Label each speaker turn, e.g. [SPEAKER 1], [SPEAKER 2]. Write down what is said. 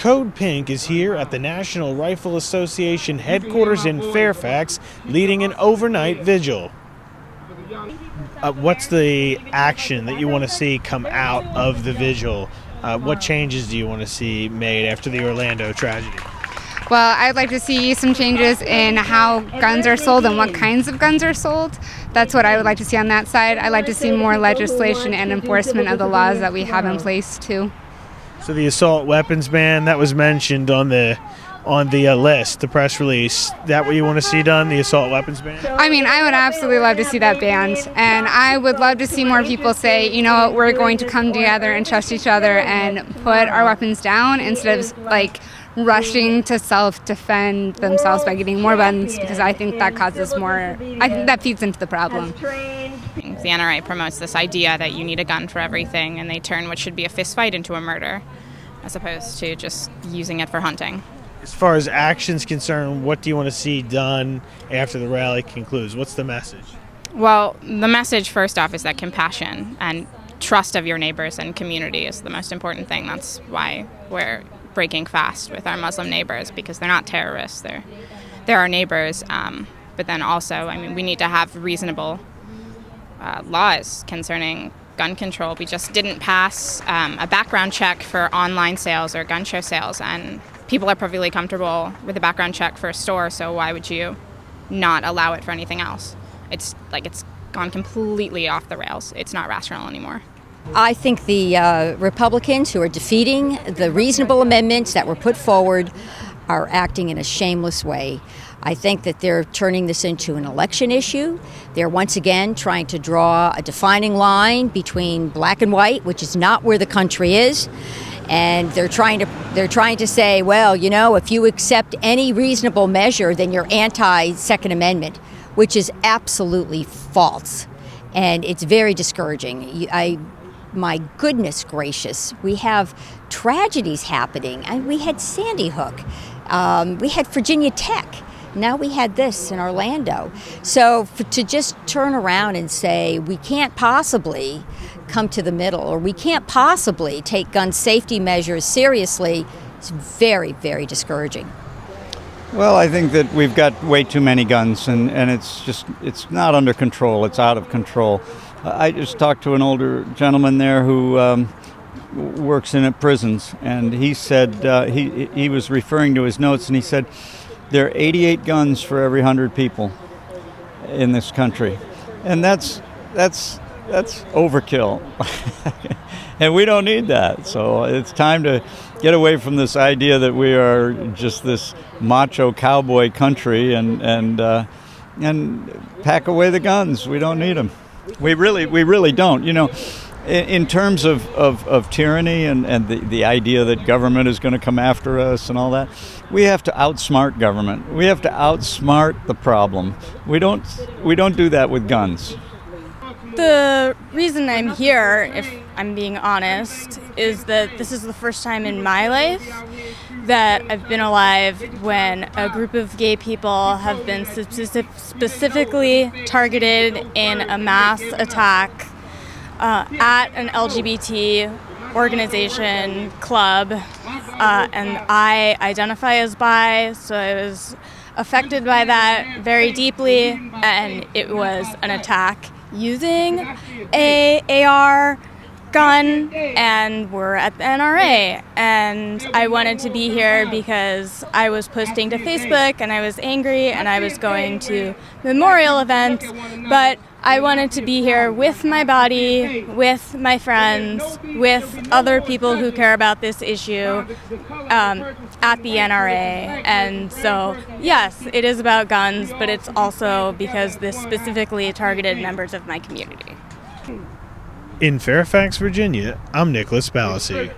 [SPEAKER 1] Code Pink is here at the National Rifle Association headquarters in Fairfax, leading an overnight vigil. What's the action that you want to see come out of the vigil? What changes do you want to see made after the Orlando tragedy?
[SPEAKER 2] Well, I'd like to see some changes in how guns are sold and what kinds of guns are sold. That's what I would like to see on that side. I'd like to see more legislation and enforcement of the laws that we have in place, too.
[SPEAKER 1] So the assault weapons ban that was mentioned on the list, the press release, that what you want to see done, the assault weapons ban?
[SPEAKER 2] I mean, I would absolutely love to see that banned, and I would love to see more people say, you know what, we're going to come together and trust each other and put our weapons down instead of rushing to self-defend themselves by getting more guns, because I think that causes more, I think that feeds into the problem.
[SPEAKER 3] The NRA promotes this idea that you need a gun for everything, and they turn what should be a fist fight into a murder, as opposed to just using it for hunting.
[SPEAKER 1] As far as action's concerned, what do you want to see done after the rally concludes? What's the message?
[SPEAKER 3] Well, the message, first off, is that compassion and trust of your neighbors and community is the most important thing. That's why we're breaking fast with our Muslim neighbors, because they're not terrorists. They're our neighbors. But then also, I mean, we need to have reasonable laws concerning gun control. We just didn't pass a background check for online sales or gun show sales, and people are perfectly comfortable with a background check for a store, so why would you not allow it for anything else? It's gone completely off the rails. It's not rational anymore.
[SPEAKER 4] I think the Republicans who are defeating the reasonable amendments that were put forward are acting in a shameless way. I think that they're turning this into an election issue. They're once again trying to draw a defining line between black and white, which is not where the country is. And they're trying to say, well, you know, if you accept any reasonable measure, then you're anti-Second Amendment, which is absolutely false. And it's very discouraging. My goodness gracious, we have tragedies happening. And we had Sandy Hook. We had Virginia Tech. Now we had this in Orlando. So to just turn around and say we can't possibly come to the middle, or we can't possibly take gun safety measures seriously, is very, very discouraging.
[SPEAKER 5] Well, I think that we've got way too many guns, and it's not under control. It's out of control. I just talked to an older gentleman there who works in prisons, and he said he was referring to his notes, and he said there are 88 guns for every 100 people in this country, and that's overkill. And we don't need that. So it's time to get away from this idea that we are just this macho cowboy country and pack away the guns. We don't need them. We really don't. You know, in terms of tyranny and the idea that government is going to come after us and all that, we have to outsmart government. We have to outsmart the problem. We don't do that with guns.
[SPEAKER 6] The reason I'm here, if I'm being honest, is that this is the first time in my life that I've been alive when a group of gay people have been specifically targeted in a mass attack at an LGBT organization, club, and I identify as bi, so I was affected by that very deeply, and it was an attack using a AR gun, and we're at the NRA, and I wanted to be here because I was posting to Facebook and I was angry and I was going to memorial events, but I wanted to be here with my body, with my friends, with other people who care about this issue at the NRA. And so, yes, it is about guns, but it's also because this specifically targeted members of my community.
[SPEAKER 1] In Fairfax, Virginia, I'm Nicholas Balassi.